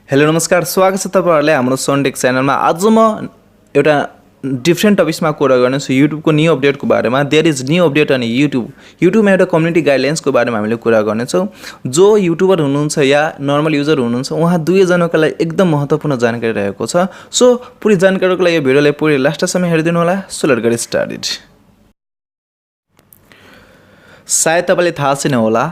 Hello नमस्कार, स्वागत छ तपाईहरुलाई हाम्रो सनटेक च्यानलमा। आज म एउटा डिफरेन्ट टपिक्समा कुरा गर्नेछु युट्युबको न्यू अपडेटको बारेमा। There is new update on युट्युबमा एउटा कम्युनिटी गाइडलाइन्सको बारेमा हामीले कुरा गर्नेछौँ। जो युट्युबर हुनुहुन्छ या नर्मल युजर हुनुहुन्छ उहाँ दुवैजनाको लागि एकदम महत्त्वपूर्ण जानकारी रहेको छ। सो पुरै जानकारीको लागि यो भिडियोलाई पुरै लास्टसम्म हेरिदिनु होला। So let's get started. सायद तपाईलाई थाहा छैन होला,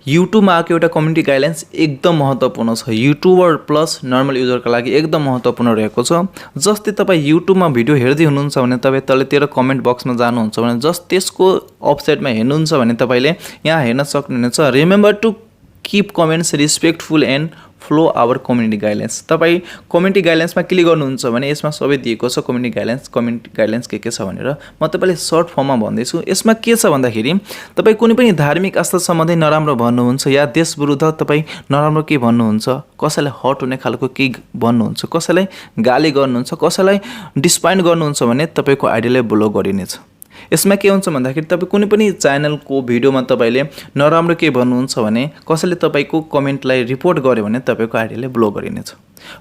युट्युबमा आएको एउटा कम्युनिटी गाइडलाइन्स एकदम महत्त्वपूर्ण छ। युट्युबर प्लस नर्मल युजरका लागि एकदम महत्त्वपूर्ण रहेको छ। जस्तै तपाईँ युट्युबमा भिडियो हेर्दै हुनुहुन्छ भने तपाईँ तलतिर कमेन्ट बक्समा जानुहुन्छ भने त्यसको अफसाइडमा हेर्नुहुन्छ भने तपाईले यहाँ हेर्न सक्नुहुनेछ, remember to keep comments respectful and follow our community guidelines. तपाईँ कम्युनिटी गाइडलाइन्समा क्लिक गर्नुहुन्छ भने यसमा सबै दिएको छ कम्युनिटी गाइडलाइन्स के छ भनेर। म तपाईँलाई सर्ट फर्ममा भन्दैछु। यसमा के छ भन्दाखेरि तपाईँ कुनै पनि धार्मिक आस्था सम्बन्धी नराम्रो भन्नुहुन्छ या देश विरुद्ध तपाईँ नराम्रो के भन्नुहुन्छ, कसैलाई हर्ट हुने खालको के भन्नुहुन्छ, कसैलाई गाली गर्नुहुन्छ, कसैलाई डिसपोइन्ट गर्नुहुन्छ भने तपाईँको आइडीलाई ब्लक गरिनेछ। यसमा के हुन्छ भन्दाखेरि तपाईँ कुनै पनि च्यानलको भिडियोमा तपाईले नराम्रो के भन्नुहुन्छ भने कसैले तपाईको कमेन्टलाई रिपोर्ट गर्यो भने तपाईको आइडीले ब्लक गरिनेछ।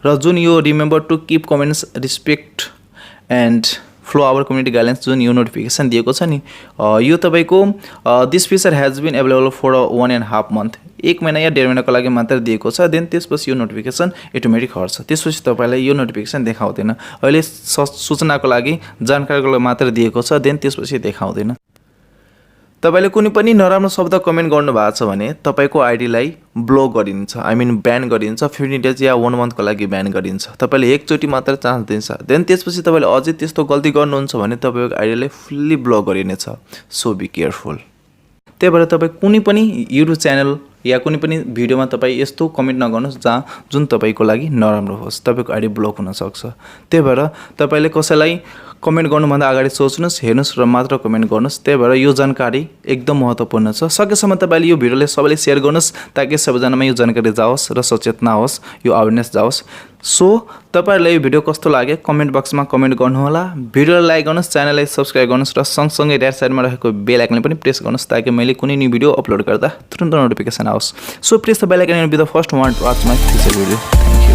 र जुन यो remember to keep comments respect and follow our community guidelines जुन यो नोटिफिकेसन दिएको छ नि, यो तपाईको this feature has been available for 1.5 month, 1 महिना या 1.5 महिनाको लागि मात्र दिएको छ। देन त्यसपछि यो नोटिफिकेसन अटोमेटिक हट्छ। त्यसपछि तपाईलाई यो नोटिफिकेसन देखाउँदैन। अहिले सूचनाको लागि जानकारीको लागि मात्र दिएको छ। देन त्यसपछि देखाउँदैन। तपाईले कुनै पनि नराम्रो शब्द कमेन्ट गर्नु भएको छ भने तपाईको आइडीलाई ब्लक गरिन्छ, ब्यान गरिन्छ। 15 days या 1 month को लागि ब्यान गरिन्छ। तपाईले एकचोटी मात्र चान्स दिन्छ। देन त्यसपछि तपाईले अझै त्यस्तो गल्ती गर्नुहुन्छ भने तपाईको आइडीलाई फुल्ली ब्लक गरिनेछ। So be careful. त्यही भएर तपाईँ कुनै पनि युट्युब च्यानल या कुनै पनि भिडियोमा तपाईँ यस्तो कमेन्ट नगर्नुहोस् जुन तपाईको लागि नराम्रो होस्, तपाईको आइडी ब्लक हुन सक्छ। त्यही भएर तपाईले कसैलाई कमेन्ट गर्नुभन्दा अगाडि सोच्नुहोस्, हेर्नुहोस् र मात्र कमेन्ट गर्नुहोस्। त्यही भएर यो जानकारी एकदम महत्त्वपूर्ण छ। सकेसम्म तपाईले यो भिडियोलाई सबैले शेयर गर्नुहोस् ताकि सबैजनामा यो जानकारी जाओस् र सचेतना होस्, यो अवेरनेस जाओस्। सो तपाईहरुलाई यो भिडियो कस्तो लाग्यो कमेन्ट बक्समा कमेन्ट गर्नुहोला। भिडियोलाई लाइक गर्नुहोस्, च्यानललाई सब्स्क्राइब गर्नुहोस् र सँगसँगै राइट साइडमा रहेको बेल आइकन पनि प्रेस गर्नुहोस् ताकि मैले कुनै न्यू भिडियो अपलोड गर्दा तुरुन्त नोटिफिकेसन आओस्। So press the bell icon and be the first one to watch my future video.